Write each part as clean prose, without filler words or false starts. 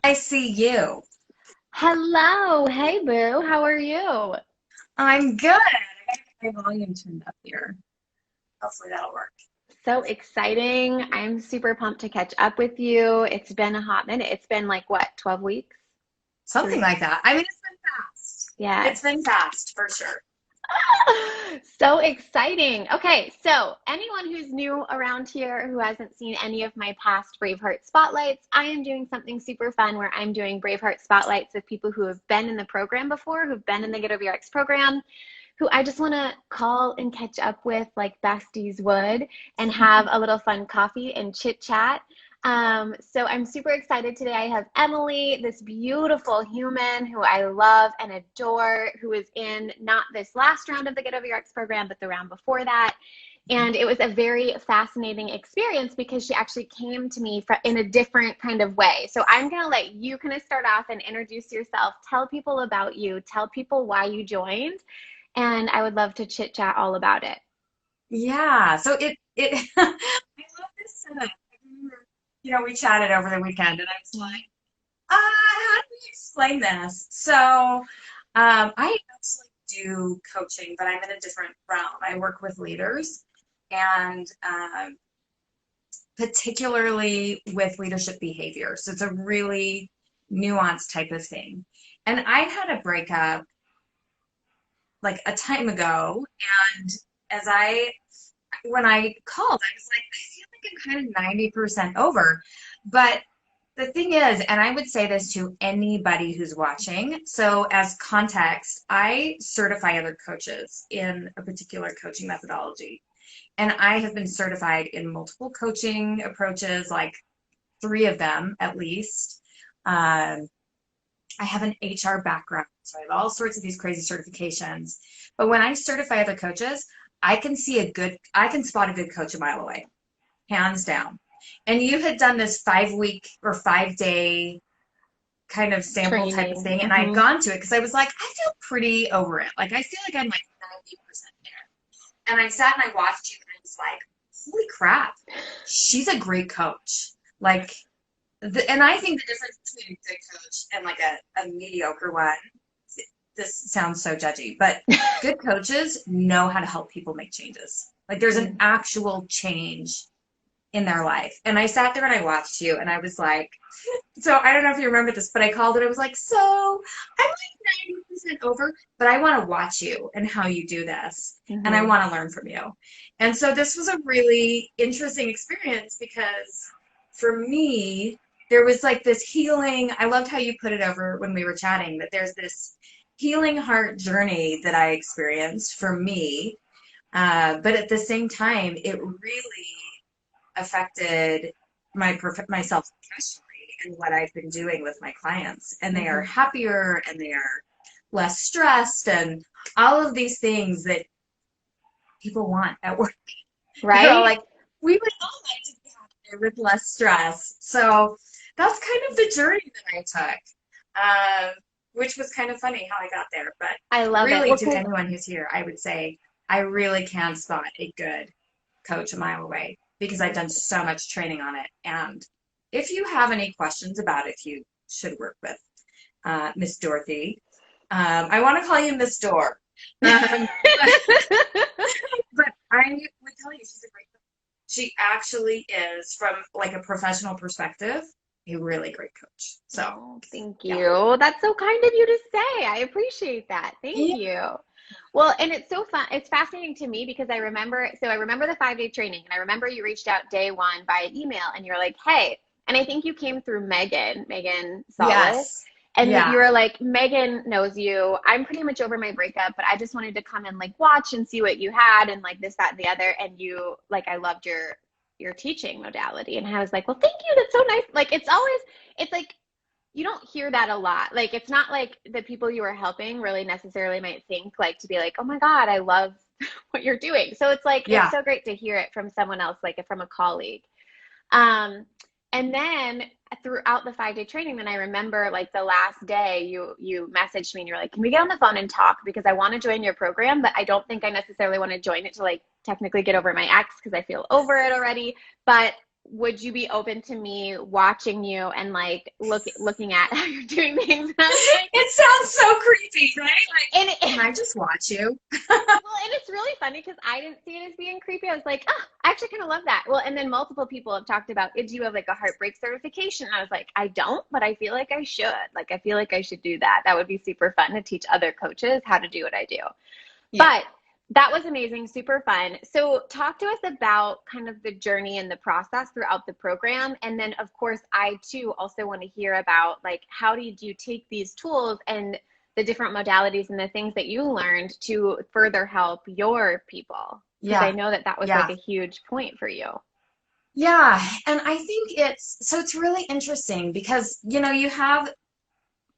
I see you. Hello. Hey, Boo. How are you? I'm good. I gotta get my volume turned up here. Hopefully that'll work. So exciting. I'm super pumped to catch up with you. It's been a hot minute. It's been like what, 12 weeks? Something Three. like that. I mean, it's been fast. It's Yes. been fast for sure. So exciting. Okay, so anyone who's new around here who hasn't seen any of my past Braveheart Spotlights, I am doing something super fun where I'm doing Braveheart Spotlights with people who have been in the program before, who've been in the Get Over Your Ex program, who I just want to call and catch up with like besties would and have a little fun coffee and chit chat. So I'm super excited today. I have Emily, this beautiful human who I love and adore, who is in not this last round of the Get Over Your Ex program, but the round before that. And it was a very fascinating experience because she actually came to me in a different kind of way. So I'm going to let you kind of start off and introduce yourself, tell people about you, tell people why you joined, and I would love to chit chat all about it. Yeah. So it I love this setup. I remember, we chatted over the weekend and I was like, how do we explain this? So I actually do coaching, but I'm in a different realm. I work with leaders and particularly with leadership behavior. So it's a really nuanced type of thing. And I had a breakup like a time ago, and as I when I called, I was like, I feel like I'm kind of 90% over. But the thing is, and I would say this to anybody who's watching, so as context, I certify other coaches in a particular coaching methodology. And I have been certified in multiple coaching approaches, like three of them at least. Um, I have an HR background, so I have all sorts of these crazy certifications. But when I certify other coaches, I can spot a good coach a mile away, hands down. And you had done this 5 week or 5 day kind of sample type of Training. thing, and I'd gone to it because I was like, I feel pretty over it. Like I feel like I'm like 90% there. And I sat and I watched you, and I was like, holy crap, she's a great coach. Like, and I think the difference between a good coach and like a mediocre one, this sounds so judgy, but good coaches know how to help people make changes. Like there's an actual change in their life. And I sat there and I watched you and I was like, so I don't know if you remember this, but I called it. I was like, so I'm like 90% over, but I want to watch you and how you do this. And I Mm-hmm. want to learn from you. And so this was a really interesting experience because for me, there was like this healing. I loved how you put it over when we were chatting, that there's this healing heart journey that I experienced for me. But at the same time, it really affected myself professionally and what I've been doing with my clients. And they are Mm-hmm. happier and they are less stressed and all of these things that people want at work. They're all Right? like, we would all like to be happier with less stress. So that's kind of the journey that I took, which was kind of funny how I got there. But I love it. really, Well, to cool. anyone who's here, I would say I really can spot a good coach a mile away because I've done so much training on it. And if you have any questions about if you should work with Miss Dorothy, I want to call you Miss Door. Um, but I would tell you she's a great coach. She actually is, from like a professional perspective, a really great coach. So Oh, thank yeah. you. That's so kind of you to say. I appreciate that. Thank Yeah. you. Well, and it's so fun. It's fascinating to me because I remember the 5 day training and I remember you reached out day one by email and you're like, hey, and I think you came through Megan Solis. Yes. And you Yeah. were like, Megan knows you. I'm pretty much over my breakup, but I just wanted to come and like watch and see what you had and like this, that, and the other. And you like, I loved your teaching modality. And I was like, well, thank you. That's so nice. Like it's like you don't hear that a lot. Like it's not like the people you are helping really necessarily might think like to be like, oh my God, I love what you're doing. So it's like it's Yeah. so great to hear it from someone else, like from a colleague. Um, and then throughout the 5 day training, then I remember like the last day you messaged me and you're like, can we get on the phone and talk? Because I want to join your program, but I don't think I necessarily want to join it to like technically get over my ex because I feel over it already. But would you be open to me watching you and like looking at how you're doing things? And I was like, It sounds so creepy, right? and Like, can I just watch you? well, and it's really funny because I didn't see it as being creepy. I was like, oh, I actually kind of love that. Well, and then multiple people have talked about, do you have like a heartbreak certification? And I was like, I don't, but I feel like I should. Like, I feel like I should do that. That would be super fun to teach other coaches how to do what I do. Yeah. But that was amazing, super fun. So, talk to us about kind of the journey and the process throughout the program. And then, of course, I too also want to hear about like how did you take these tools and the different modalities and the things that you learned to further help your people? Because I Yeah. know that that was like Yeah. a huge point for you. Yeah. And I think it's really interesting because, you have,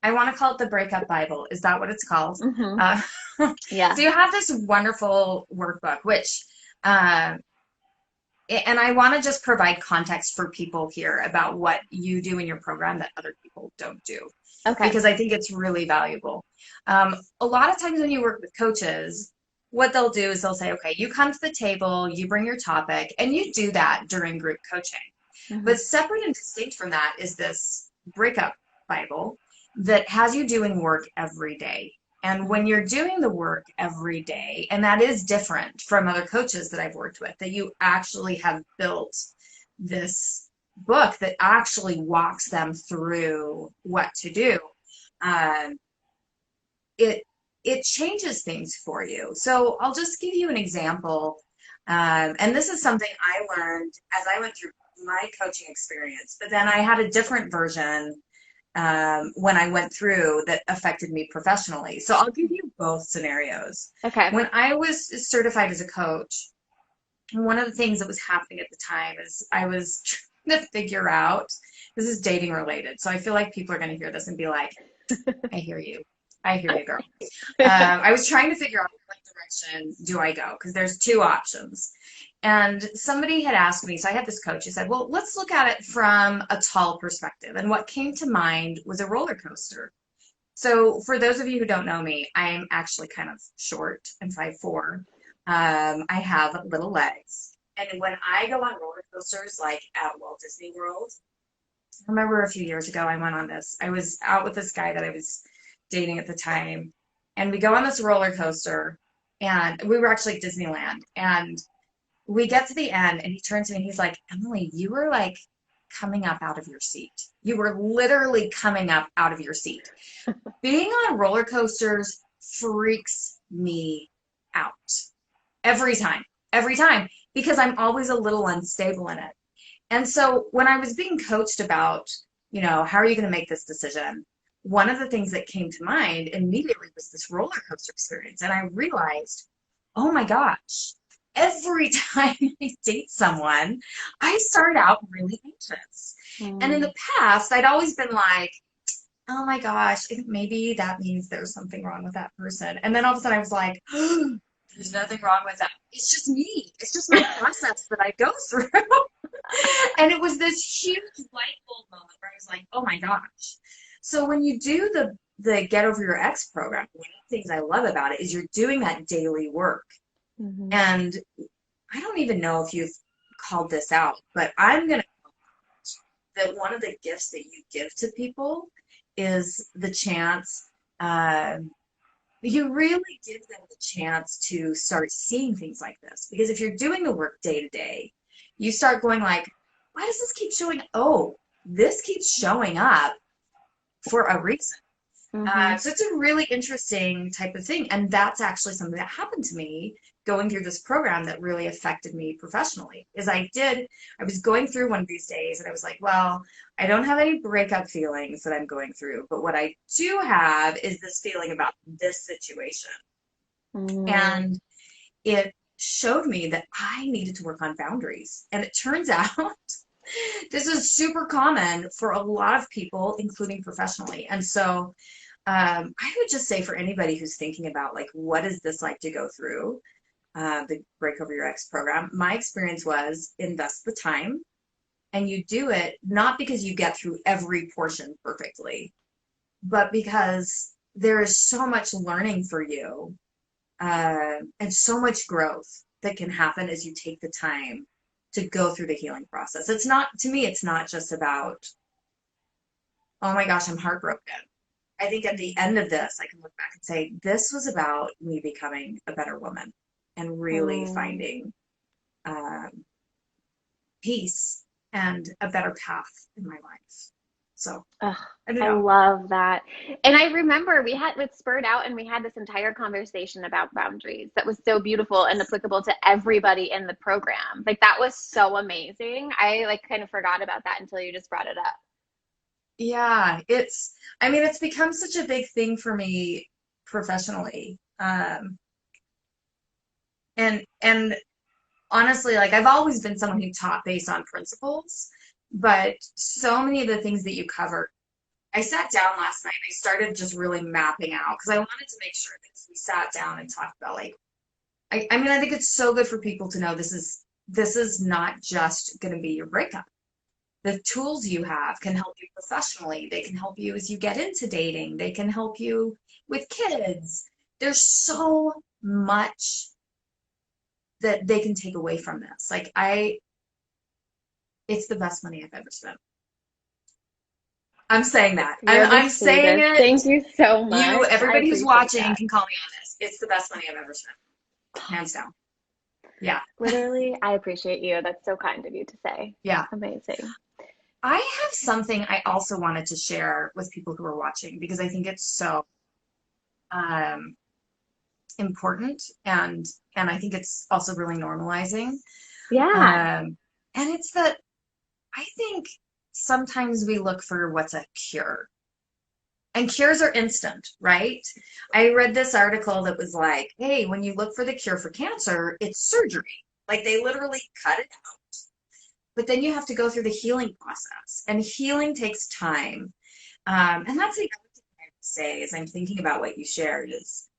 I want to call it the breakup Bible. Is that what it's called? Hmm. Uh, Yeah. so you have this wonderful workbook, which, uh, and I want to just provide context for people here about what you do in your program that other people don't do, Okay. because I think it's really valuable. A lot of times when you work with coaches, what they'll do is they'll say, okay, you come to the table, you bring your topic, and you do that during group coaching. Hmm. But separate and distinct from that is this breakup Bible that has you doing work every day. And Hmm. when you're doing the work every day, and that is different from other coaches that I've worked with, that you actually have built this book that actually walks them through what to do. Um, it it changes things for you. So I'll just give you an example. And this is something I learned as I went through my coaching experience, but then I had a different version when I went through that affected me professionally. So I'll give you both scenarios. Okay. When I was certified as a coach, one of the things that was happening at the time is I was trying to figure out, this is dating related. So I feel like people are going to hear this and be like, I hear you. I hear you, girl. I was trying to figure out what direction do I go because there's two options. And somebody had asked me, so I had this coach who said, well, let's look at it from a tall perspective. And what came to mind was a roller coaster. So for those of you who don't know me, I'm actually kind of short. I'm 5'4". I have little legs. And when I go on roller coasters, like at Walt Disney World, I remember a few years ago, I went on this. I was out with this guy that I was dating at the time, and we go on this roller coaster, and we were actually at Disneyland, and we get to the end, and he turns to me and he's like, Emily, you were like coming up out of your seat. You were literally coming up out of your seat. Being on roller coasters freaks me out every time, because I'm always a little unstable in it. And so when I was being coached about, how are you going to make this decision? One of the things that came to mind immediately was this roller coaster experience. And I realized, oh my gosh, every time I date someone, I start out really anxious. And in Mm. the past, I'd always been like, oh my gosh, I think maybe that means there's something wrong with that person. And then all of a sudden I was like, oh, there's nothing wrong with that. It's just me. It's just my process that I go through. And it was this huge light bulb moment where I was like, oh my gosh. So when you do the Get Over Your Ex program, one of the things I love about it is you're doing that daily work. Hmm. And I don't even know if you've called this out, but I'm going to that one of the gifts that you give to people is the chance. Uh, you really give them the chance to start seeing things like this. Because if you're doing the work day to day, you start going like, why does this keep showing? Oh, this keeps showing up for a reason. Hmm. So it's a really interesting type of thing. And that's actually something that happened to me going through this program that really affected me professionally. Is I was going through one of these days and I was like, well, I don't have any breakup feelings that I'm going through, but what I do have is this feeling about this situation. Mm. And it showed me that I needed to work on boundaries. And it turns out this is super common for a lot of people, including professionally. And so I would just say for anybody who's thinking about like, what is this like to go through the Break Over Your Ex program? My experience was invest the time and you do it not because you get through every portion perfectly, but because there is so much learning for you and so much growth that can happen as you take the time to go through the healing process. It's not, to me, it's not just about, oh my gosh, I'm heartbroken. I think at the end of this, I can look back and say, this was about me becoming a better woman and really Mm. finding um, peace and a better path in my life. So Ugh, I don't I know. love that. And I remember we had it spurred out and we had this entire conversation about boundaries that was so beautiful and applicable to everybody in the program. Like that was so amazing. I like kind of forgot about that until you just brought it up. Yeah, I mean, it's become such a big thing for me professionally. And honestly, like I've always been someone who taught based on principles, but so many of the things that you cover, I sat down last night and I started just really mapping out because I wanted to make sure that we sat down and talked about like I mean, I think it's so good for people to know this is not just going to be your breakup. The tools you have can help you professionally. They can help you as you get into dating. They can help you with kids. There's so much that they can take away from this. It's the best money I've ever spent. I'm saying that. You're the I'm saying sweetest. it. Thank you so You, much. I everybody who's appreciate watching that. can call me on this. It's the best money I've ever spent, hands down. Yeah, Literally, I appreciate you. That's so kind of you to say. yeah. Amazing. I have something I also wanted to share with people who are watching because I think it's so um, important and I think it's also really normalizing. Yeah. Um, and it's that I think sometimes we look for what's a cure. And cures are instant, right? I read this article that was like, hey, when you look for the cure for cancer, it's surgery. Like they literally cut it out. But then you have to go through the healing process, and healing takes time. And that's the other thing I would say as I'm thinking about what you shared is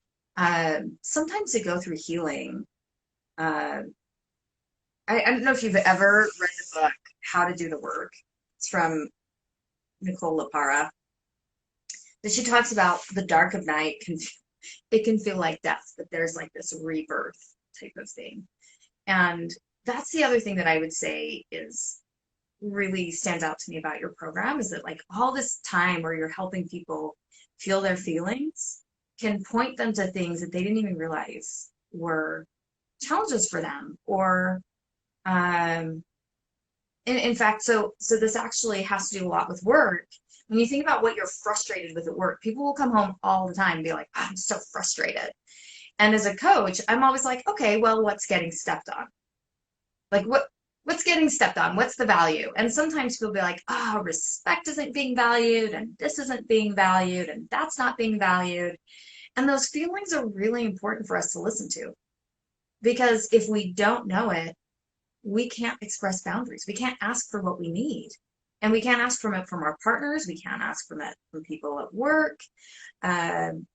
sometimes to go through healing. Uh, I don't know if you've ever read the book How to Do the Work. It's from Nicole LaPara. That she talks about the dark of night it can feel like death, but there's like this rebirth type of thing. And that's the other thing that I would say is really stands out to me about your program is that like all this time where you're helping people feel their feelings can point them to things that they didn't even realize were challenges for them or um in fact so this actually has to do a lot with work. When you think about what you're frustrated with at work, people will come home all the time and be like, "Oh, I'm so frustrated." And as a coach, I'm always like, okay, well, what's getting stepped on? Like what's getting stepped on? What's the value? And sometimes people be like, oh, respect isn't being valued, and this isn't being valued, and that's not being valued. And those feelings are really important for us to listen to because if we don't know it, we can't express boundaries. We can't ask for what we need. And we can't ask from it from our partners. We can't ask from it from people at work. Um,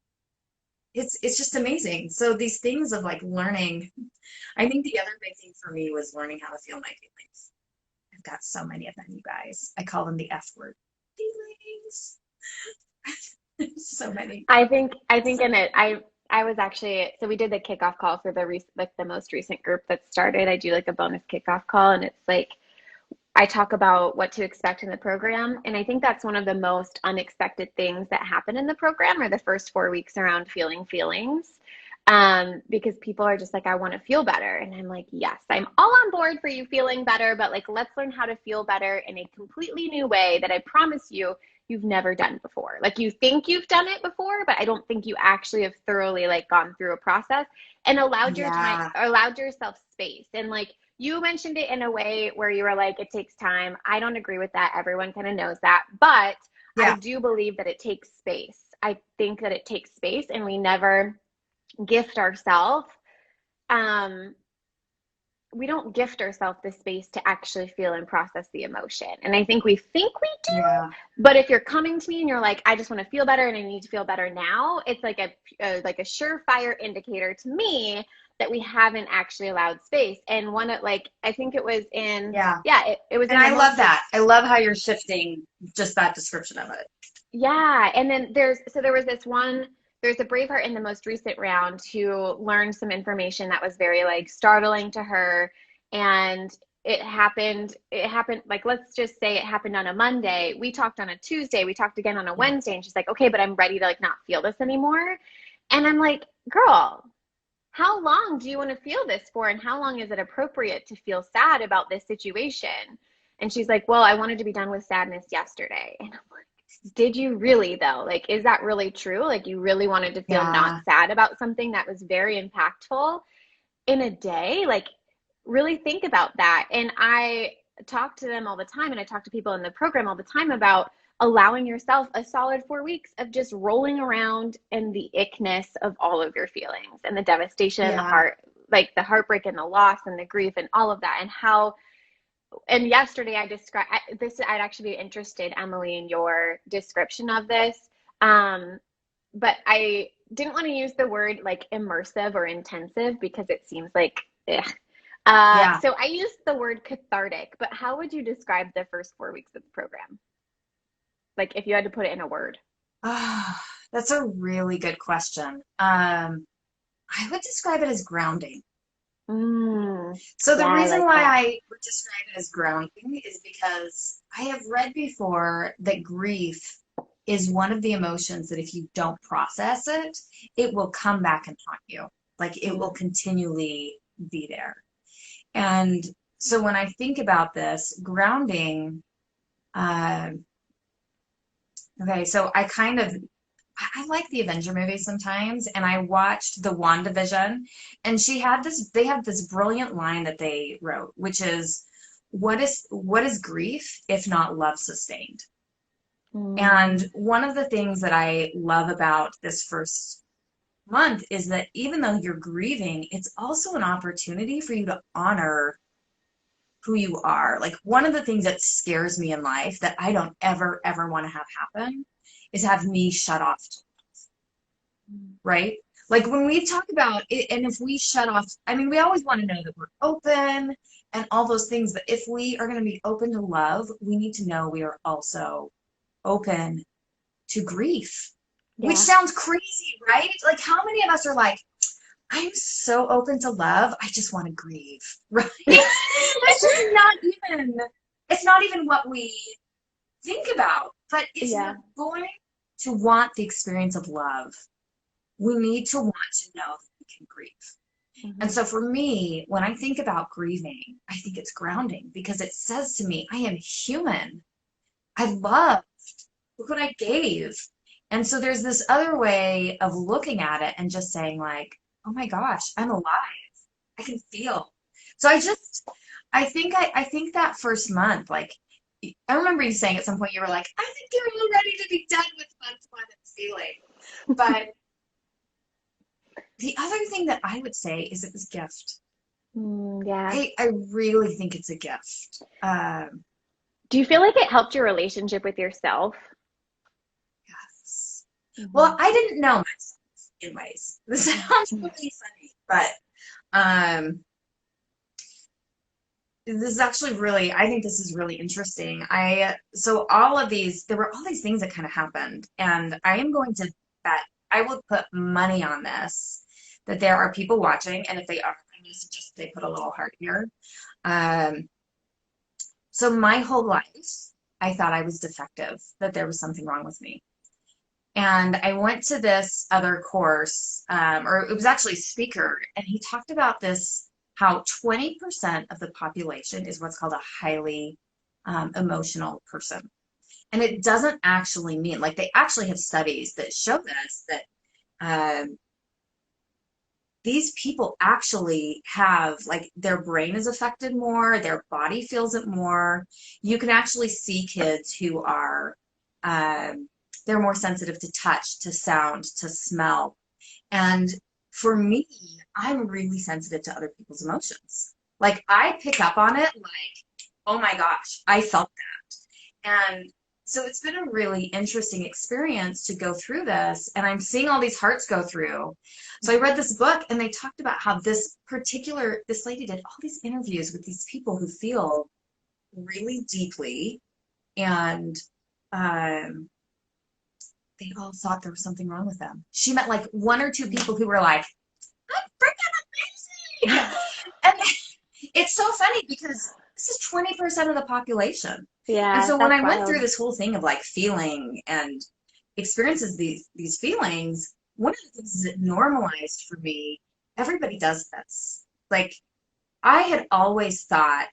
it's just amazing. So these things of like learning, I think the other big thing for me was learning how to feel my feelings. I've got so many of them, you guys. I call them the F word. Feelings. So many. I think in it I was actually so we did the kickoff call for like the most recent group that started. I do like a bonus kickoff call and it's like I talk about what to expect in the program. And I think that's one of the most unexpected things that happen in the program are the first 4 weeks around feeling feelings. Because people are just like, I want to feel better. And I'm like, yes, I'm all on board for you feeling better, but like, let's learn how to feel better in a completely new way that I promise you've never done before. Like you think you've done it before, but I don't think you actually have thoroughly like gone through a process and Yeah. allowed yourself space. And like, you mentioned it in a way where you were like, it takes time. I don't agree with that. Everyone kind of knows that. But I Yeah. do believe that it takes space. I think that it takes space, and we never gift ourselves. Um, we don't gift ourselves the space to actually feel and process the emotion. And I think we think we do. Yeah. But if you're coming to me and you're like, I just want to feel better and I need to feel better now, it's like a surefire indicator to me that we haven't actually allowed space. And one of like I think it was in Yeah. yeah, it was And in the I love most that. I love how you're shifting just that description of it. yeah, and then there was this one there's a Braveheart in the most recent round who learned some information that was very like startling to her, and it happened, like, let's just say it happened on a Monday. We talked on a Tuesday, we talked again on a Wednesday, and she's like, okay, but I'm ready to like not feel this anymore. And I'm like, girl, how long do you want to feel this for? And how long is it appropriate to feel sad about this situation? And she's like, well, I wanted to be done with sadness yesterday. And I'm like, did you really though? Like, is that really true? Like, you really wanted to feel not Yeah. sad about something that was very impactful in a day? Like, really think about that. And I talk to them all the time, and I talk to people in the program all the time about allowing yourself a solid 4 weeks of just rolling around in the ickness of all of your feelings and the devastation, the Yeah. heart, like the heartbreak and the loss and the grief and all of that. And how, and yesterday I described this, I'd actually be interested, Emily, in your description of this. But I didn't want to use the word like immersive or intensive because it seems like, ugh. Yeah. So I used the word cathartic, but how would you describe the first 4 weeks of the program? Like, if you had to put it in a word. Ah, that's a really good question. I would describe it as grounding. Mm, So the yeah, I reason like why that. I would describe it as grounding is because I have read before that grief is one of the emotions that if you don't process it, it will come back and haunt you. Like it will Mm, continually be there. And so when I think about this, grounding, uh, okay, so I like the Avenger movies sometimes, and I watched the WandaVision, and they have this brilliant line that they wrote, which is, what is grief if not love sustained? And mm, one of the things that I love about this first month is that even though you're grieving, it's also an opportunity for you to honor who you are. Like one of the things that scares me in life that I don't ever want to have happen is have me shut off, right? Like when we talk about it, and if we shut off, I mean, we always want to know that we're open and all those things, but if we are going to be open to love, we need to know we are also open to grief, which yeah, sounds crazy, right? Like how many of us are like, I'm so open to love, I just want to grieve, right? That's just not even, it's not even what we think about. But if yeah. we're going to want the experience of love, we need to want to know that we can grieve. And Hmm. so for me, when I think about grieving, I think it's grounding because it says to me, I am human. I loved. Look what I gave. And so there's this other way of looking at it and just saying, like, oh my gosh, I'm alive. I can feel. So I think that first month, like I remember you saying at some point you were like, I think you're all ready to be done with month one and feeling. But the other thing that I would say is it was a gift. Mm, yeah. I really think it's a gift. Do you feel like it helped your relationship with yourself? Yes. Well, Hmm. I didn't know myself in ways. This sounds Hmm. really funny, but this is actually really, I think this is really interesting. So there were all these things that kind of happened, and I am going to bet, I will put money on this, that there are people watching, and if they are, I'm going to suggest they put a little heart here. Um, so my whole life, I thought I was defective, that there was something wrong with me. And I went to this other course, or it was actually a speaker, and he talked about this, how 20% of the population is what's called a highly emotional person. And it doesn't actually mean, like, they actually have studies that show this, that um, these people actually have, like, their brain is affected more, their body feels it more. You can actually see kids who are, um, they're more sensitive to touch, to sound, to smell. And for me, I'm really sensitive to other people's emotions. Like, I pick up on it, like, oh my gosh, I felt that. And so it's been a really interesting experience to go through this. And I'm seeing all these hearts go through. So I read this book and they talked about how this lady did all these interviews with these people who feel really deeply. And um, they all thought there was something wrong with them. She met like one or two people who were like, I'm freaking amazing. And it's so funny because This is 20% of the population. And Yeah, so when that's I went through wild. this whole thing of like feeling and experiences these feelings, one of the things that normalized for me, everybody does this. Like I had always thought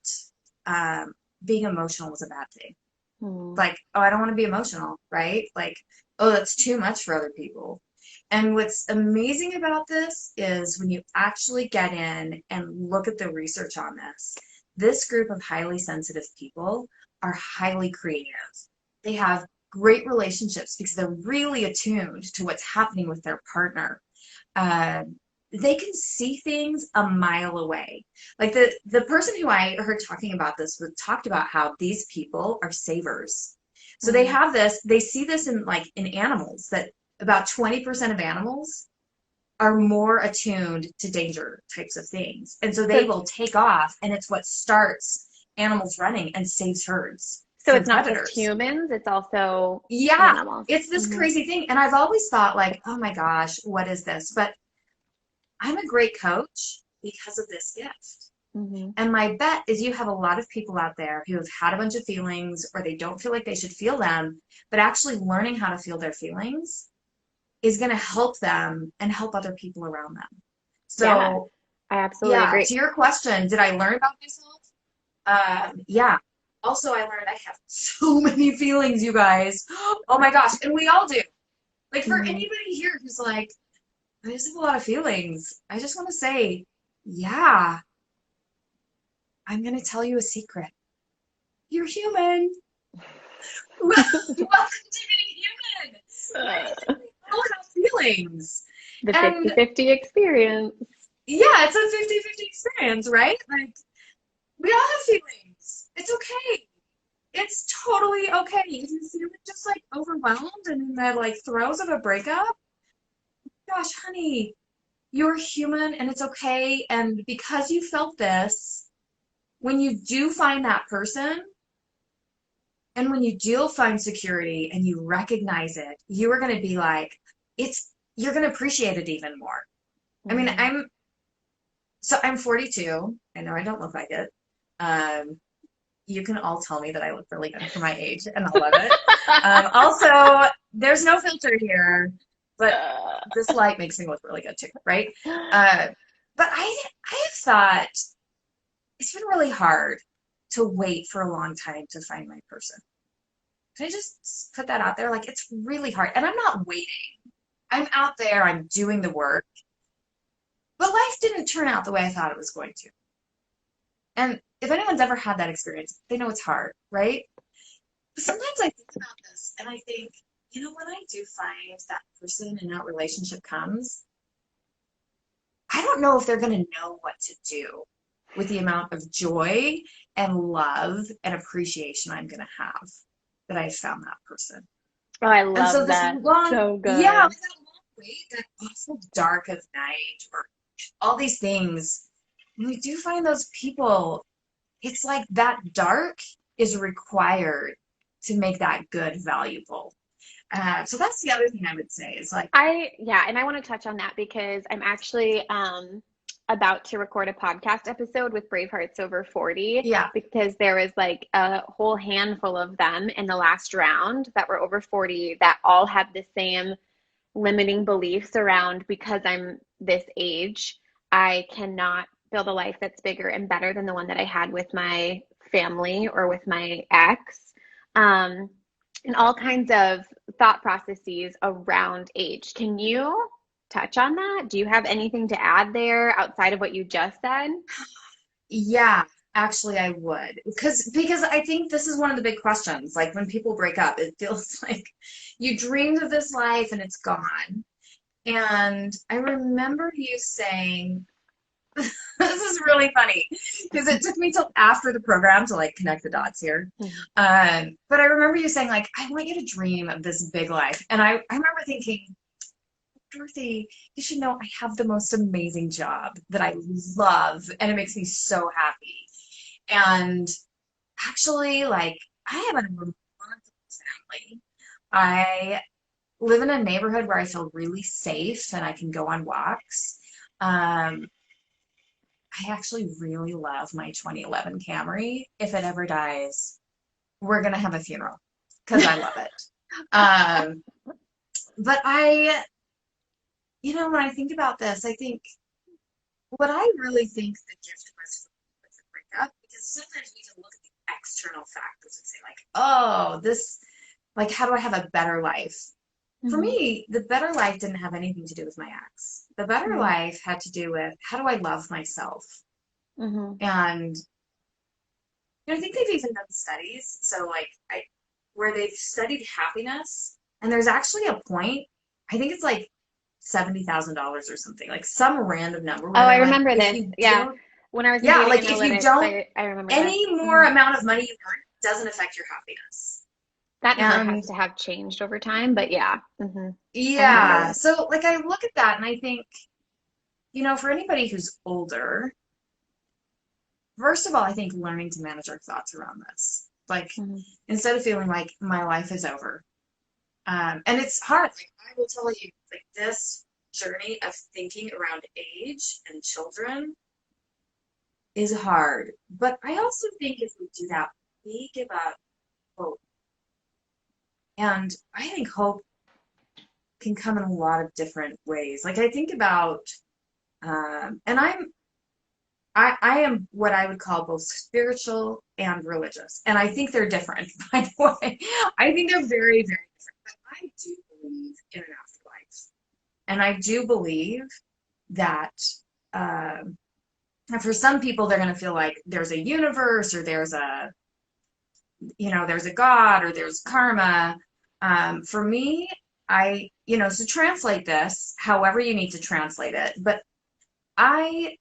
being emotional was a bad thing. Hmm. Like, oh, I don't want to be emotional, right? Like, oh, that's too much for other people. And what's amazing about this is when you actually get in and look at the research on this group of highly sensitive people are highly creative. They have great relationships because they're really attuned to what's happening with their partner. uh, they can see things a mile away. Like the person who I heard talking about this talked about how these people are savers. So they Hmm. have this, they see this in like in animals that about 20% of animals are more attuned to danger types of things. And so So they will take off and it's what starts animals running and saves herds so from it's not just predators. humans, it's also Yeah, animals. it's this Hmm. crazy thing. And I've always thought like, oh my gosh, what is this? But I'm a great coach because of this gift. Hmm. And my bet is you have a lot of people out there who have had a bunch of feelings or they don't feel like they should feel them, but actually learning how to feel their feelings is going to help them and help other people around them. Yeah, So, I absolutely yeah, agree. to your question, did I learn about myself? Yeah. Also, I learned I have so many feelings, you guys. Oh my gosh. And we all do. Like, for Hmm. anybody here who's like, I just have a lot of feelings, I just want to say, yeah, I'm going to tell you a secret. You're human. Welcome to being human. Right? We all have feelings. The And 50-50 experience. yeah, it's a 50-50 experience, right? Like, we all have feelings. It's okay. It's totally okay. If you feel just like overwhelmed and in the like throes of a breakup, gosh, honey, you're human and it's okay. And because you felt this, when you do find that person, and when you do find security and you recognize it, you are going to be like, you're going to appreciate it even more. I mean, Hmm. I'm 42. I know I don't look like it. Um, you can all tell me that I look really good for my age, and I love it. Also, there's no filter here, but this light makes me look really good too, right? Uh, but I have thought it's been really hard to wait for a long time to find my person. Can I just put that out there? Like, it's really hard. And I'm not waiting. I'm out there, I'm doing the work. But life didn't turn out the way I thought it was going to. And if anyone's ever had that experience, they know it's hard, right? But sometimes I think about this and I think, when I do find that person and that relationship comes, I don't know if they're going to know what to do with the amount of joy and love and appreciation I'm going to have that I found that person. Oh, I And so love this that. long, So yeah, good. like that long wait, that awful dark of night, or all these things, when we do find those people, it's like that dark is required to make that good valuable. So that's the other thing I would say is like, Yeah, and I want to touch on that because I'm actually about to record a podcast episode with Bravehearts over 40 yeah, because there was like a whole handful of them in the last round that were over 40 that all had the same limiting beliefs around because I'm this age, I cannot build a life that's bigger and better than the one that I had with my family or with my ex. Um, and all kinds of thought processes around age. Can you touch on that? Do you have anything to add there outside of what you just said? yeah, actually I would. Because I think this is one of the big questions. Like when people break up, it feels like you dreamed of this life and it's gone. And I remember you saying, this is really funny because it took me till after the program to like connect the dots here. Mhm. But I remember you saying like, I want you to dream of this big life. And I remember thinking, Dorothy, you should know I have the most amazing job that I love and it makes me so happy. And actually, like, I have a remarkable family. I live in a neighborhood where I feel really safe and I can go on walks. Um, I actually really love my 2011 Camry. If it ever dies, we're gonna have a funeral because I love it. Um, but when I think about this, I think what I really think the gift was with the breakup, because sometimes we can look at the external factors and say, like, oh, this, like, how do I have a better life? For Hmm. me, the better life didn't have anything to do with my ex. The better Hmm. life had to do with how do I love myself? Hmm. And I think they've even done studies. So like where they've studied happiness, and there's actually a point, I think it's like $70,000 or something, like some random number Oh, where I they're like, remember if this. you Yeah. don't, When I was in yeah, dating like if you analytics, don't, I remember this. any more Hmm. amount of money you earn doesn't affect your happiness. That number has And to have changed over time, but yeah. Hmm. I remember yeah, this. so like I look at that and I think, for anybody who's older, first of all, I think learning to manage our thoughts around this. Like, Hmm. instead of feeling like my life is over. And it's hard. Like, I will tell you, like, this journey of thinking around age and children is hard. But I also think if we do that, we give up hope. And I think hope can come in a lot of different ways. Like, I think about, and I am what I would call both spiritual and religious. And I think they're different, by the way. I think they're very, very different. But I do believe in an afterlife. And I do believe that um, for some people, they're going to feel like there's a universe or there's a God or there's karma. For me, so translate this however you need to translate it. But I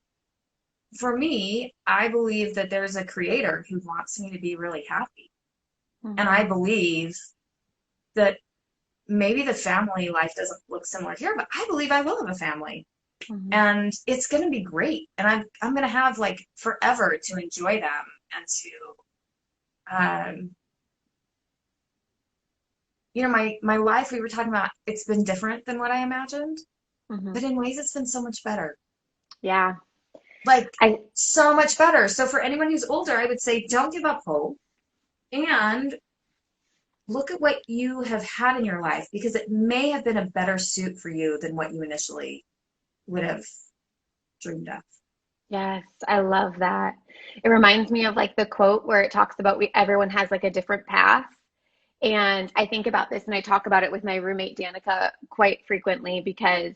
for me, I believe that there's a creator who wants me to be really happy. And I Hmm. believe that maybe the family life doesn't look similar here, but I believe I will have a family. Hmm. And it's going to be great. And I'm going to have like forever to enjoy them and um, my life, we were talking about, it's been different than what I imagined, Hmm. but in ways it's been so much better. Yeah. Like, I so much better. So for anyone who's older, I would say don't give up hope and look at what you have had in your life because it may have been a better suit for you than what you initially would have dreamed of. Yes, I love that. It reminds me of like the quote where it talks about everyone has like a different path. And I think about this and I talk about it with my roommate Danica quite frequently because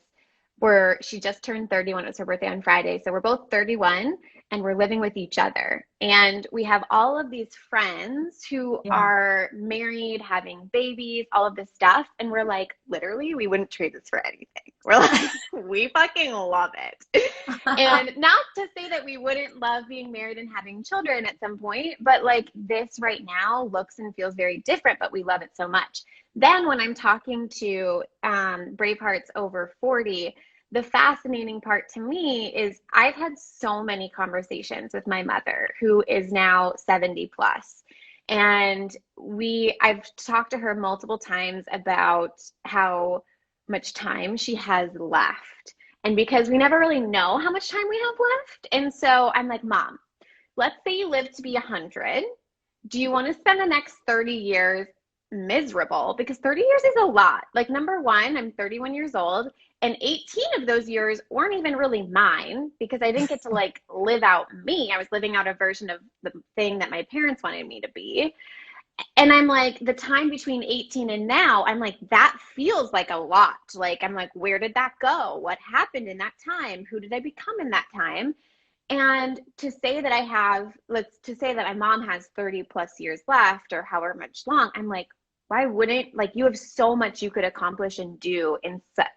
she just turned 31. It was her birthday on Friday. So we're both 31 and we're living with each other. And we have all of these friends who Yeah. are married, having babies, all of this stuff. And we're like, literally, we wouldn't trade this for anything. We're like, we fucking love it. And not to say that we wouldn't love being married and having children at some point, but like this right now looks and feels very different, but we love it so much. Then when I'm talking to Bravehearts over 40, the fascinating part to me is I've had so many conversations with my mother, who is now 70 plus. And I've talked to her multiple times about how much time she has left. And because we never really know how much time we have left. And so I'm like, Mom, let's say you live to be 100. Do you want to spend the next 30 years miserable? Because 30 years is a lot. Like, number one, I'm 31 years old, and 18 of those years weren't even really mine because I didn't get to like live out me. I was living out a version of the thing that my parents wanted me to be. And I'm like, the time between 18 and now, I'm like, that feels like a lot. Like, I'm like, where did that go? What happened in that time? Who did I become in that time? And to say that to say that my mom has 30 plus years left or however much long, I'm like, why wouldn't, like, you have so much you could accomplish and do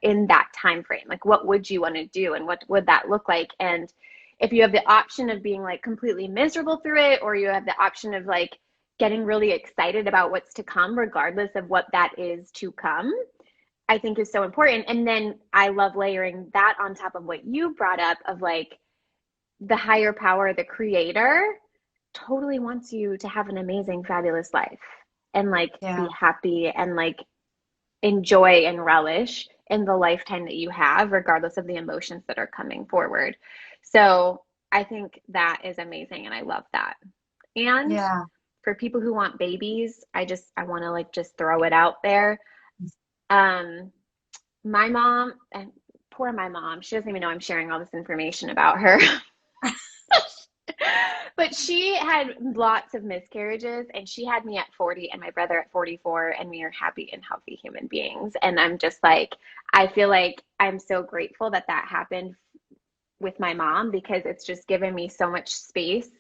in that time frame. Like, what would you want to do and what would that look like? And if you have the option of being like completely miserable through it, or you have the option of like getting really excited about what's to come, regardless of what that is to come, I think is so important. And then I love layering that on top of what you brought up of like the higher power, the creator, totally wants you to have an amazing, fabulous life and like be Yeah. happy and like enjoy and relish in the lifetime that you have, regardless of the emotions that are coming forward. So I think that is amazing and I love that. And Yeah. for people who want babies, I want to like just throw it out there. Um, my mom, and poor my mom, she doesn't even know I'm sharing all this information about her. But she had lots of miscarriages, and she had me at 40 and my brother at 44, and we are happy and healthy human beings. And I'm just like, I feel like I'm so grateful that that happened with my mom because it's just given me so much space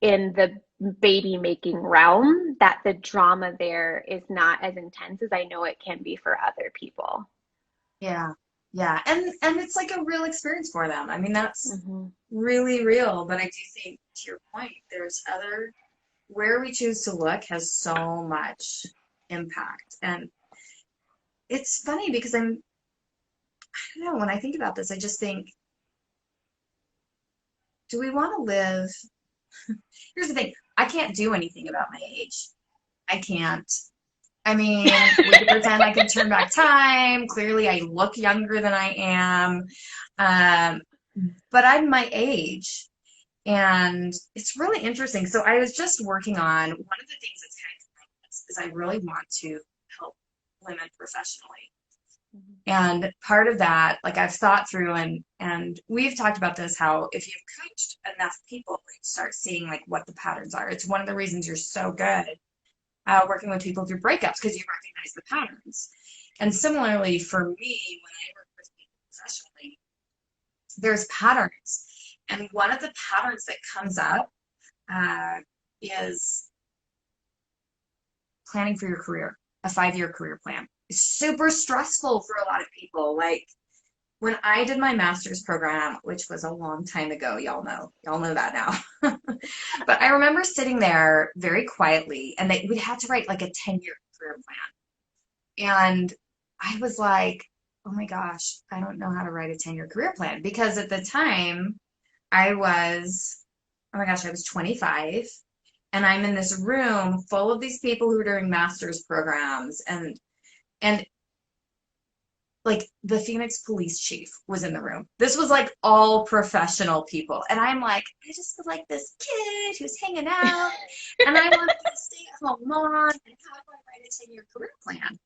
in the baby making realm that the drama there is not as intense as I know it can be for other people. Yeah. Yeah. And it's like a real experience for them. I mean, that's Hmm. really real. But I do think, to your point, there's other, where we choose to look has so much impact. And it's funny because I don't know, when I think about this, I just think, do we want to live? Here's the thing, I can't do anything about my age. I can't. I mean, we could pretend I can turn back time. Clearly, I look younger than I am. Um, but I'm my age. And it's really interesting. So I was just working on one of the things that's kind of come from this is I really want to help women professionally. And part of that, like I've thought through and we've talked about this, how if you've coached enough people, you start seeing like what the patterns are. It's one of the reasons you're so good working with people through breakups because you recognize the patterns. And similarly for me, when I work with people professionally, there's patterns. And one of the patterns that comes up uh, is planning for your career, a 5-year career plan. It's super stressful for a lot of people. Like when I did my master's program, which was a long time ago, y'all know that now. But I remember sitting there very quietly, and we had to write like a 10-year career plan. And I was like, oh my gosh, I don't know how to write a 10-year career plan because at the time I was, oh my gosh, I was 25 and I'm in this room full of these people who are doing master's programs and like the Phoenix police chief was in the room. This was like all professional people. And I'm like, I just feel like this kid who's hanging out and I want to be a stay-at-home mom. And how do I write a 10-year career plan?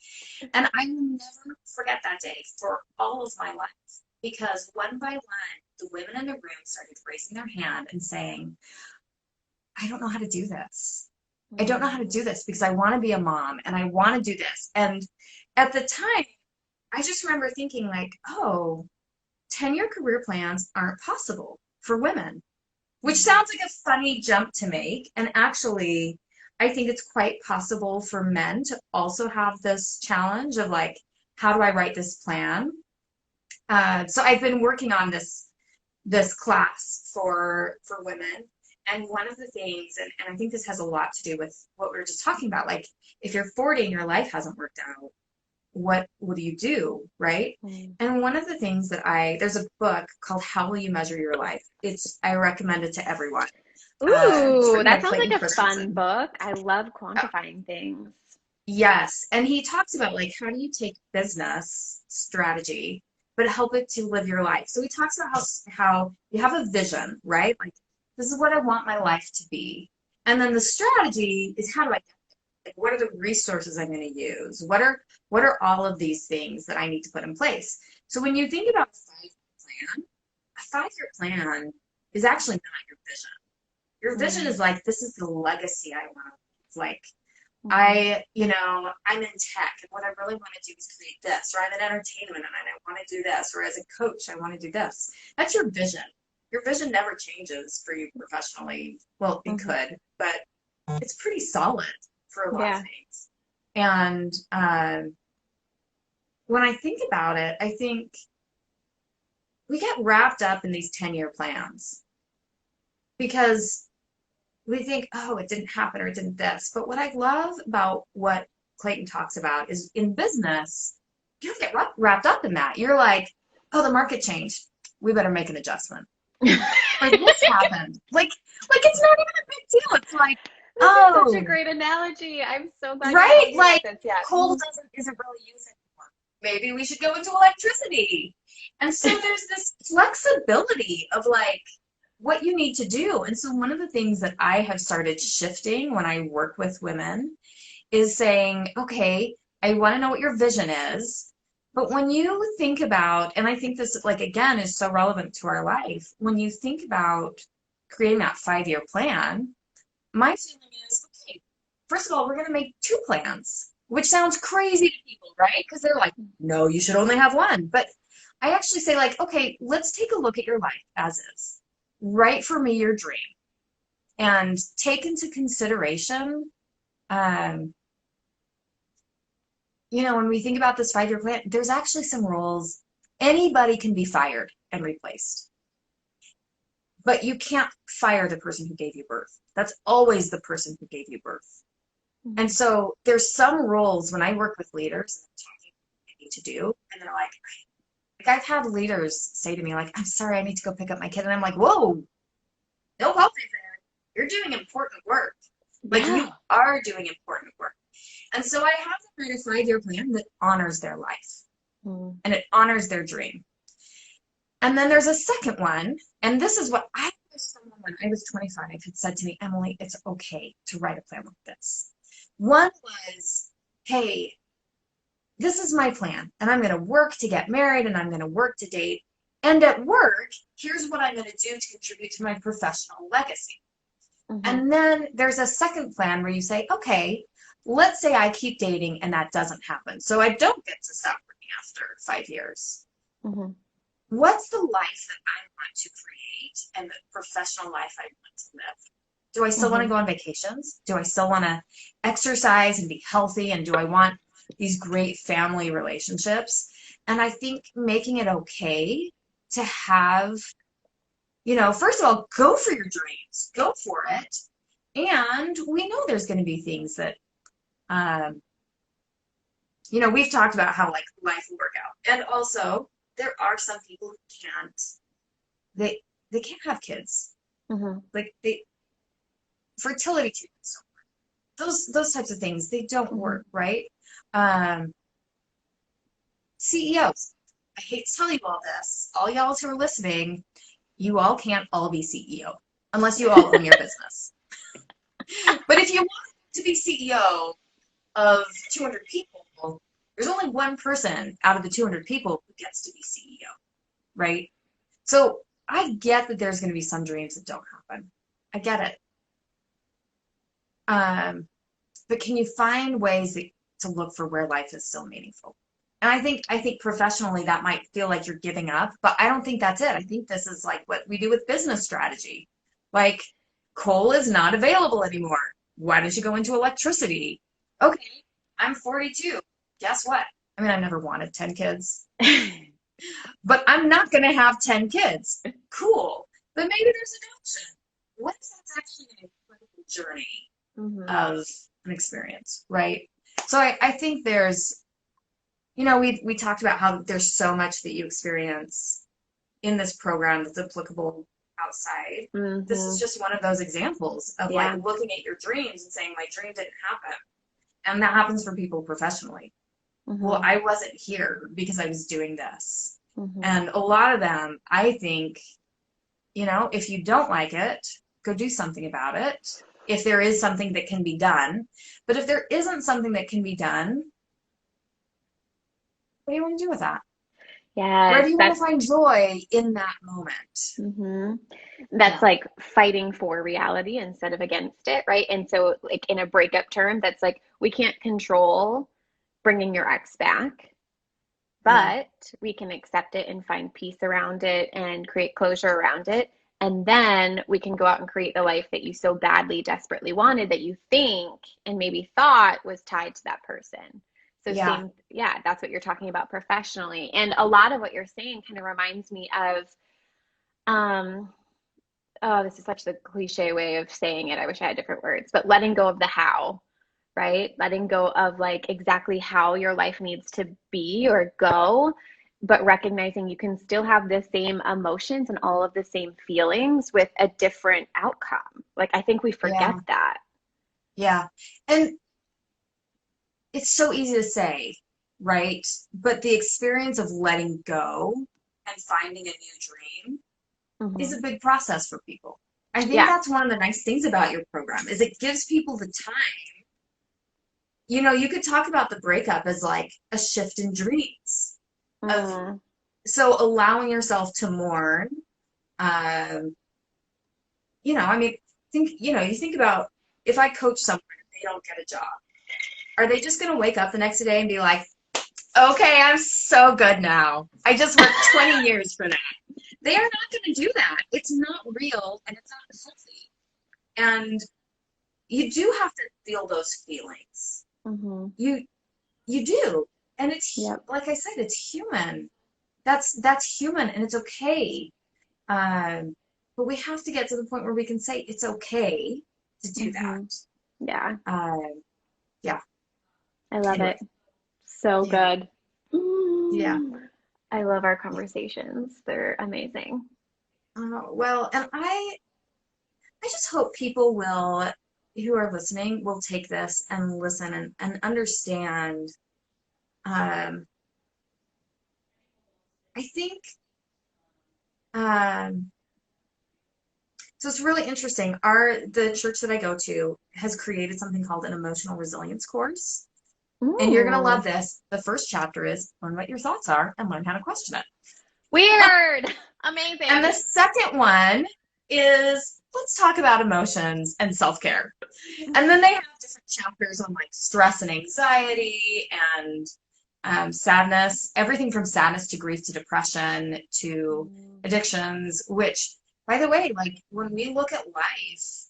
And I will never forget that day for all of my life because one by one, the women in the room started raising their hand and saying, I don't know how to do this. I don't know how to do this because I want to be a mom and I want to do this. And at the time, I just remember thinking like, oh, 10-year career plans aren't possible for women, which sounds like a funny jump to make. And actually, I think it's quite possible for men to also have this challenge of like, how do I write this plan? So I've been working on this class for women. And one of the things, and I think this has a lot to do with what we were just talking about, like if you're 40 and your life hasn't worked out, what do you do, right? Mm. And one of the things that there's a book called How Will You Measure Your Life? I recommend it to everyone. It's Ooh, written by that sounds like Clayton a fun Christensen. book. I love Uh, quantifying things. yes, and he talks about like how do you take business strategy but help it to live your life. So he talks about how you have a vision, right? Like this is what I want my life to be. And then the strategy is how do I, like, what are the resources I'm going to use? What are all of these things that I need to put in place? So when you think about a 5-year plan is actually not your vision. Your vision Mm. is like, this is the legacy I want. It's like, Hmm. I'm in tech, and what I really want to do is create this, or I'm in entertainment, and I want to do this, or as a coach, I want to do this. That's your vision. Your vision never changes for you professionally. Well, it Hmm. could, but it's pretty solid for a lot of Yeah. things. And when I think about it, I think we get wrapped up in these 10-year plans because we think, oh, it didn't happen or it didn't this. But what I love about what Clayton talks about is in business, you don't get wrapped up in that. You're like, oh, the market changed. We better make an adjustment. Or this happened. Like it's not even a big deal. It's like, This is such a oh, great analogy. I'm so glad you right? told me about Like this. Yeah. coal isn't really used anymore. Maybe we should go into electricity. And so there's this flexibility of like, what you need to do. And so one of the things that I have started shifting when I work with women is saying, okay, I want to know what your vision is. But when you think about, and I think this, like, again, is so relevant to our life, when you think about creating that 5-year plan, my feeling is, okay, first of all, we're going to make 2 plans, which sounds crazy to people, right? Because they're like, no, you should only have one. But I actually say, like, okay, let's take a look at your life as is. Write for me your dream and take into consideration, um, when we think about this 5-year plan, there's actually some roles. Anybody can be fired and replaced, but you can't fire the person who gave you birth. That's always the person who gave you birth. And Mhm. so there's some roles when I work with leaders, I'm talking about what I need to do, and they're like I've had leaders say to me, like, I'm sorry, I need to go pick up my kid. And I'm like, whoa, no apologies there. You're doing important work. Like, you Yeah. are doing important work. And so I have to create a 5-year plan that honors their life Mm. and it honors their dream. And then there's a second one, and this is what I wish someone when I was 25 had said to me, Emily, it's okay to write a plan like this. One was, hey, this is my plan, and I'm going to work to get married, and I'm going to work to date. And at work, here's what I'm going to do to contribute to my professional legacy. Mhm. And then there's a second plan where you say, okay, let's say I keep dating and that doesn't happen. So I don't get to stop working after 5 years. Mhm. What's the life that I want to create and the professional life I want to live? Do I still want to Mhm. go on vacations? Do I still want to exercise and be healthy? And do I want these great family relationships? And I think making it okay to have, first of all, go for your dreams, go for it. And we know there's going to be things that, um, we've talked about how like life will work out. And also, there are some people who can't, they, they can't have kids. Mhm. Like fertility treatments, those types of things, they don't Mhm. work, right? Um, CEOs, I hate to tell you all this, all y'all who are listening, you all can't all be CEO unless you all own your business. But if you want to be CEO of 200 people, there's only one person out of the 200 people who gets to be CEO, right? So I get that there's going to be some dreams that don't happen. I get it. Um, but can you find ways to look for where life is still meaningful? And I think professionally that might feel like you're giving up, but I don't think that's it. I think this is like what we do with business strategy. Like, coal is not available anymore. Why don't you go into electricity? Okay, I'm 42. Guess what? I mean, I never wanted 10 kids, but I'm not going to have 10 kids. Cool. But maybe there's adoption. What if that's actually an incredible journey Mhm. of an experience, right? So I think we talked about how there's so much that you experience in this program that's applicable outside. This is Mhm. just one of those examples of like Yeah. looking at your dreams and saying, my dream didn't happen. And that happens for people professionally. Well, Mhm. I wasn't here because I was doing this. Mhm. And a lot of them, I think, if you don't like it, go do something about it. If there is something that can be done. But if there isn't something that can be done, what do you want to do with that? Where do Yes, you want to that's find joy in that moment? mhm. That's Yeah. like fighting for reality instead of against it, right? And so, like in a breakup term, that's like we can't control bringing your ex back, Yeah. but we can accept it and find peace around it and create closure around it. And then we can go out and create the life that you so badly, desperately wanted that you think and maybe thought was tied to that person. So, Yeah. same, yeah, that's what you're talking about professionally. And a lot of what you're saying kind of reminds me of, um, oh, this is such the cliche way of saying it. I wish I had different words, but letting go of the how, right? Letting go of like exactly how your life needs to be or go, but recognizing you can still have the same emotions and all of the same feelings with a different outcome. Like, I think we forget Yeah. that. Yeah. And it's so easy to say, right? But the experience of letting go and finding a new dream, is a Hmm. big process for people. I think Yeah. that's one of the nice things about your program is it gives people the time. You know, you could talk about the breakup as like a shift in dreams of Mm. so allowing yourself to mourn. Um, I mean, you think about if I coach someone and they don't get a job, are they just going to wake up the next day and be like, okay, I'm so good now. I just worked 20 years for that. They are not going to do that. It's not real and it's not healthy. And you do have to feel those feelings. Hmm. You you do. And it's Yep. like I said, it's human. That's human and it's okay. Um, but we have to get to the point where we can say it's okay to do Hmm. that. Yeah. Yeah. I love Anyway, it. So yeah, good. yeah. Mm. I love our conversations. They're amazing. Well, and I just hope people will, who are listening, will take this and listen and understand. Um, I think um, so. It's really interesting. The church that I go to has created something called an emotional resilience course. And you're going to love Mm. this. The first chapter is learn what your thoughts are and learn how to question it. Weird. And the Amazing. second one is let's talk about emotions and self-care. And then they have different chapters on like stress and anxiety and sadness, everything from sadness to grief to depression to Mm. addictions, which, by the way, like when we look at life,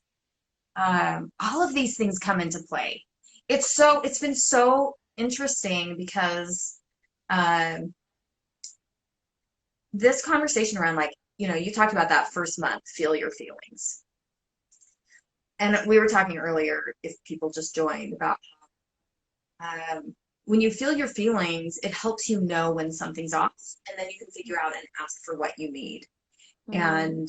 all of these things come into play. It's been so interesting because um, this conversation around like, you talked about that first month, feel your feelings. And we were talking earlier, if people just joined, about when you feel your feelings, it helps you know when something's off, and then you can figure out and ask for what you need. Mm. And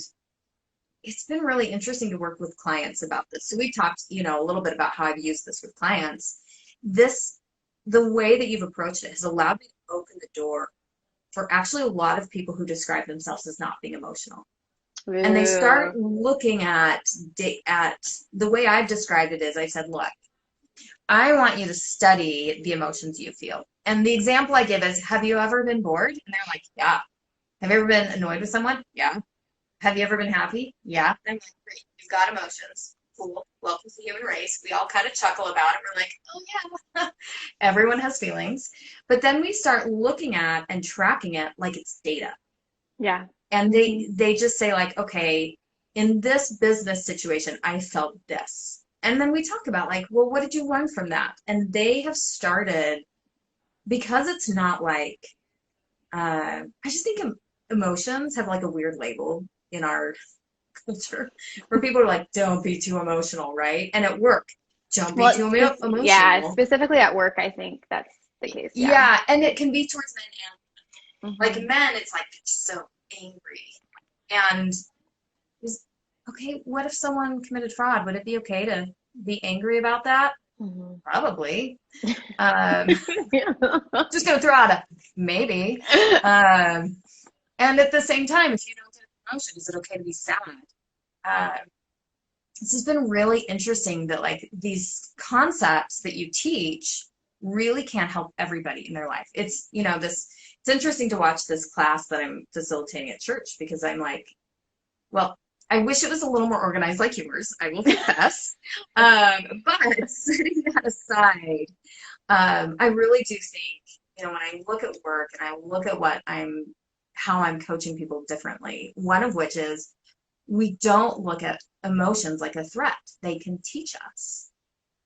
it's been really interesting to work with clients about this. So we talked, a little bit about how I've used this with clients. This, the way that you've approached it has allowed me to open the door for actually a lot of people who describe themselves as not being emotional. And they start Ooh. looking at the way I've described it is I said, look, I want you to study the emotions you feel. And the example I give is, have you ever been bored? And they're like, yeah. Have you ever been annoyed with someone? Yeah. Have you ever been happy? Yeah. I'm like, great. You've got emotions. Cool. Welcome to the human race. We all kind of chuckle about it. We're like, oh yeah. Everyone has feelings. But then we start looking at and tracking it like it's data. Yeah. And Hmm. they just say like, okay, in this business situation, I felt this. And then we talk about like, well, what did you learn from that? And they have started because it's not like I just think emotions have like a weird label in our culture where people are like, don't be too emotional, right? And at work, don't be Well, too yeah, emotional. specifically at work, I think that's the case. Yeah. Yeah, and it can be towards men and Hmm. like men, it's like they're so angry. And is okay, what if someone committed fraud? Would it be okay to be angry about that? Hmm. Probably. Um, just gonna throw out a maybe. Um, and at the same time, if you don't get a promotion, is it okay to be sad? Uh, this has been really interesting that like these concepts that you teach really can help everybody in their life. It's interesting to watch this class that I'm facilitating at church because I'm like, well, I wish it was a little more organized like yours, I will confess. But setting that aside, I really do think, when I look at work and I look at how I'm coaching people differently, one of which is we don't look at emotions like a threat. They can teach us.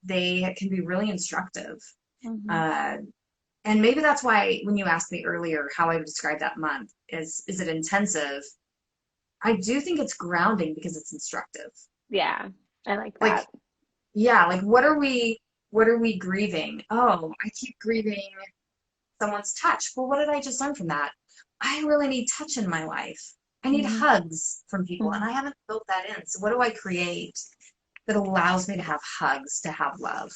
They can be really instructive. Hmm. Uh, and maybe that's why when you asked me earlier how I would describe that month is it intensive? I do think it's grounding because it's instructive. Yeah, I like Like, that. yeah, like what are we grieving? Oh, I keep grieving someone's touch. Well, what did I just learn from that? I really need touch in my life. I need Hmm. hugs from people, and Hmm. I haven't built that in. So what do I create that allows me to have hugs, to have love?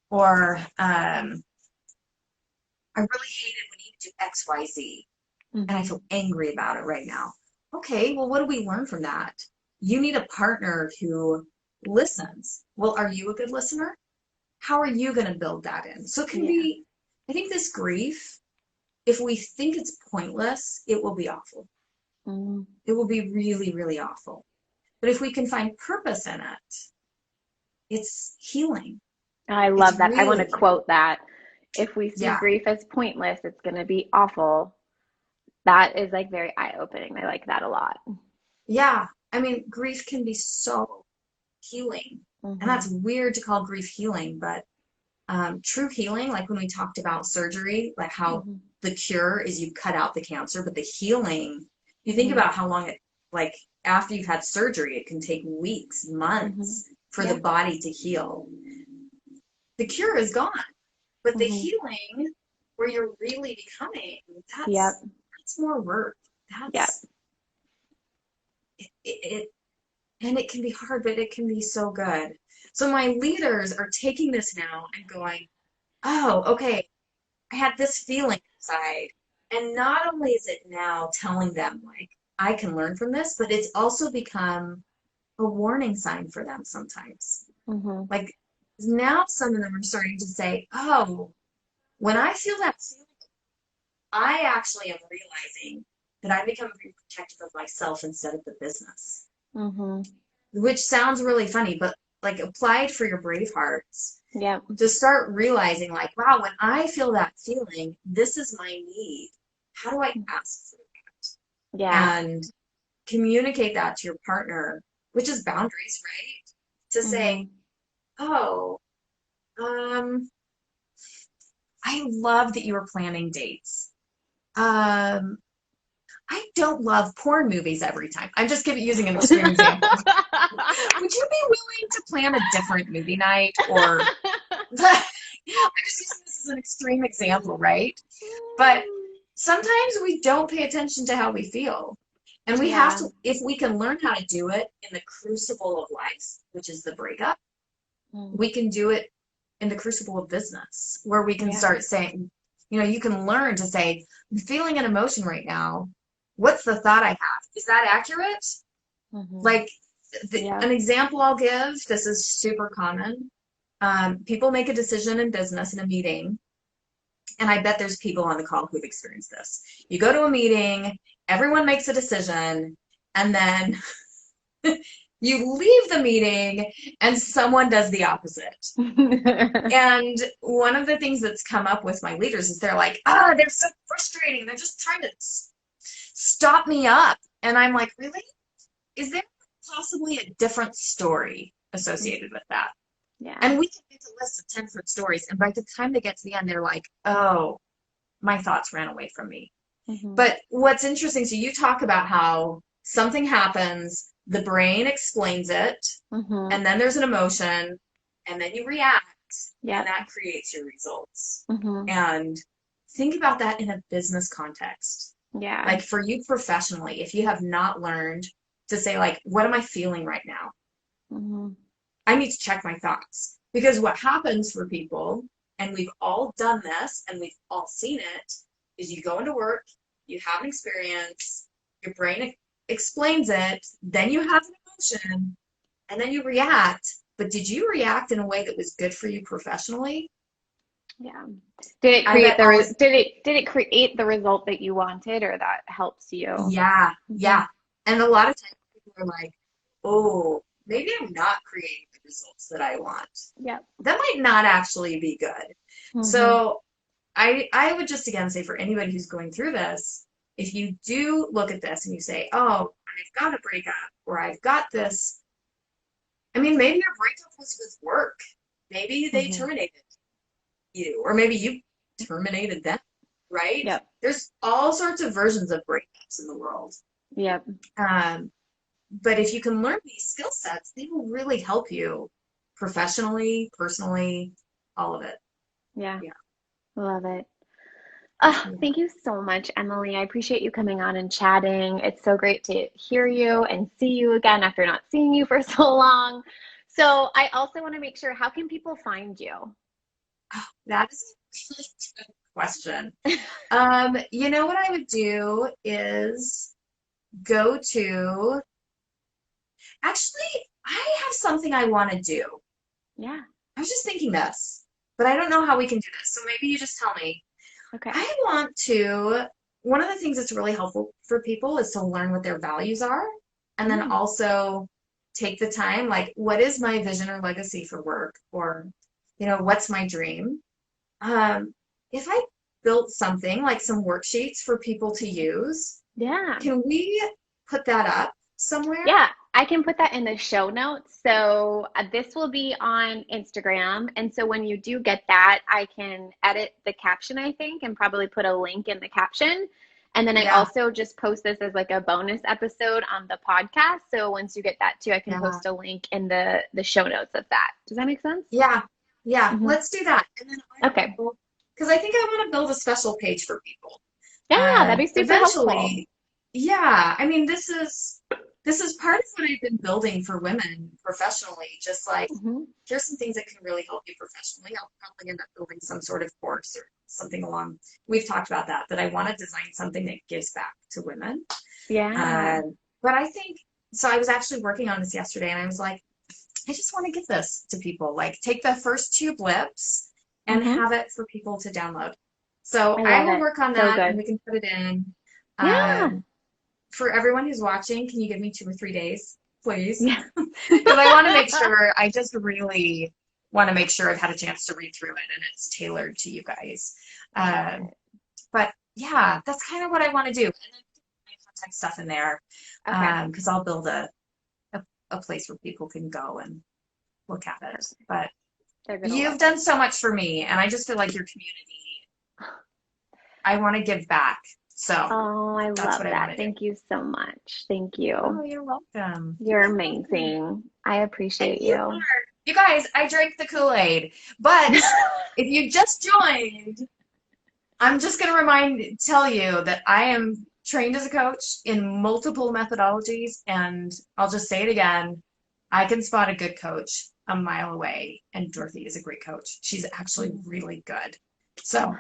Or I really hate it when you do X, Y, Z, and I Hmm. feel angry about it right now. Okay, well, what do we learn from that? You need a partner who listens. Well, are you a good listener? How are you going to build that in? So it can Yeah. be, I think this grief, if we think it's pointless, it will be awful. Mm. It will be really, really awful. But if we can find purpose in it, it's healing. I It's love that. I want to really, quote that. If we see yeah, grief as pointless, it's going to be awful. That is like very eye-opening. I like that a lot. yeah. I mean, grief can be so healing. And Hmm. that's weird to call grief healing, but true healing, like when we talked about surgery, like how Hmm. the cure is you cut out the cancer, but the healing, you think Hmm. about how long it, like after you've had surgery, it can take weeks, Hmm. months for the Yeah. body to heal. The cure is gone, but the Hmm. healing where you're really becoming, Yep. that's more work. Yep. That's it, and it can be hard, but it can be so good. So my leaders are taking this now and going, oh, okay, I had this feeling inside. And not only is it now telling them, like, I can learn from this, but it's also become a warning sign for them sometimes. Hmm. Like, now some of them are starting to say, oh, when I feel that feeling, I actually am realizing that I become very protective of myself instead of the business, Hmm. which sounds really funny, but like applied for your brave hearts Yep. to start realizing like, wow, when I feel that feeling, this is my need. How do I ask for that? Yeah. And communicate that to your partner, which is boundaries, right? To say, Hmm. oh, um, I love that you were planning dates. Um, I don't love porn movies every time. I'm just using an extreme example. Would you be willing to plan a different movie night or I'm just using this as an extreme example, right? But sometimes we don't pay attention to how we feel. And we have Yeah. to, if we can learn how to do it in the crucible of life, which is the breakup, Mm. we can do it in the crucible of business, where we can Yeah. start saying, you can learn to say, I'm feeling an emotion right now. What's the thought I have? Is that accurate? Hmm. Like Yep. an example I'll give, this is super common. People make a decision in business in a meeting, and I bet there's people on the call who've experienced this. You go to a meeting, everyone makes a decision, and then you leave the meeting and someone does the opposite. And one of the things that's come up with my leaders is they're like, they're so frustrating. They're just trying to stop me up. And I'm like, really? Is there possibly a different story associated with that? Yeah. And we can make a list of 10 different stories. And by the time they get to the end, they're like, oh, my thoughts ran away from me. Hmm. But what's interesting, so you talk about how something happens, the brain explains it, Hmm. and then there's an emotion, and then you react, and Yep. that creates your results. Hmm. And think about that in a business context. Yeah. Like for you professionally, if you have not learned to say, like, what am I feeling right now? Hmm. I need to check my thoughts. Because what happens for people, and we've all done this and we've all seen it, is you go into work, you have an experience, your brain explains it, then you have an emotion, and then you react. But did you react in a way that was good for you professionally? Yeah. Did it I create bet the always, did it create the result that you wanted or that helps you? yeah, Hmm. yeah. And a lot of times people are like, oh, maybe I'm not creating the results that I want. Yep. That might not actually be good. Hmm. So I would just again say for anybody who's going through this, if you do look at this and you say, oh, I've got a breakup or I've got this, I mean, maybe your breakup was with work. Maybe they Hmm. terminated you, or maybe you terminated them, right? Yep. There's all sorts of versions of breakups in the world. Yep. Um, but if you can learn these skill sets, they will really help you professionally, personally, all of it. Yeah. Yeah. Love it. Oh, Yeah. thank you so much, Emily. I appreciate you coming on and chatting. It's so great to hear you and see you again after not seeing you for so long. So, I also want to make sure, how can people find you? Oh, that is a really good question. You know what I would do is go to, actually, I have something I want to do. Yeah. I was just thinking this, but I don't know how we can do this. So maybe you just tell me. Okay. I want to, one of the things that's really helpful for people is to learn what their values are and then Mm. also take the time, like, what is my vision or legacy for work? Or, what's my dream? Um, if I built something like some worksheets for people to use, Yeah. can we put that up somewhere? Yeah, I can put that in the show notes. So this will be on Instagram. And so when you do get that, I can edit the caption, I think, and probably put a link in the caption. And then I Yeah, also just post this as like a bonus episode on the podcast. So once you get that too, I can yeah, post a link in the show notes of that. Does that make sense? yeah, yeah. Hmm. Let's do that. And then I Okay. will, because I think I want to build a special page for people. Yeah, that'd be super helpful. Eventually, yeah, I mean, this is part of what I've been building for women professionally. Just like, Hmm. here's some things that can really help you professionally. I'll probably end up building some sort of course or something along. We've talked about that, I want to design something that gives back to women. Yeah. But I think so. I was actually working on this yesterday, and I was like, I just want to give this to people. Like, take the first two blips and Hmm. have it for people to download. So I I love will it. work on So that, and good. we can put it in. Yeah. Um, for everyone who's watching, can you give me 2 or 3 days, please? Yeah. Because I want to make sure, I just really want to make sure I've had a chance to read through it and it's tailored to you guys. I love Um, it. but yeah, that's kind of what I want to do. And then my contact stuff in there, Okay. because I'll build a place where people can go and look at it. Perfect. But They're gonna you've love it. done so much for me, and I just feel like your community, I want to give back. So Oh, I that's what love I want that. to do. Thank you so much. Thank Oh, you. you're welcome. You're You're welcome. amazing. I And appreciate you you. are. You guys, I drank the Kool-Aid. But if you just joined, I'm just going to tell you that I am trained as a coach in multiple methodologies, and I'll just say it again. I can spot a good coach a mile away, and Dorothy is a great coach. She's actually Mm. really good. So,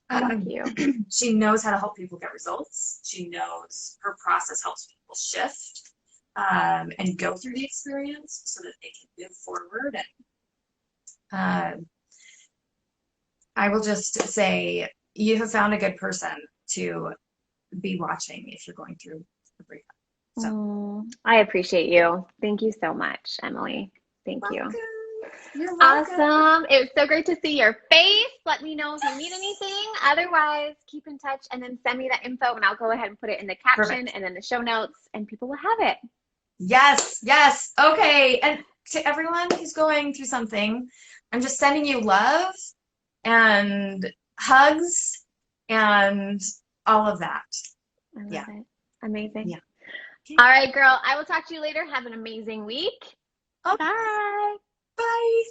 Thank um, you. she knows how to help people get results. She knows her process helps people shift and go through the experience so that they can move forward. And I will just say you have found a good person to be watching if you're going through a breakup. So, I appreciate you. Thank you so much, Emily. Thank you. welcome. You're welcome. Awesome. It was so great to see your face. Let me know if you need anything. Otherwise, keep in touch and then send me that info and I'll go ahead and put it in the caption Perfect. and then the show notes and people will have it. Yes, yes. Okay. And to everyone who's going through something, I'm just sending you love and hugs and all of that. I love Yeah. it. Amazing. Yeah. Okay. All right, girl. I will talk to you later. Have an amazing week. Okay. Bye. Bye.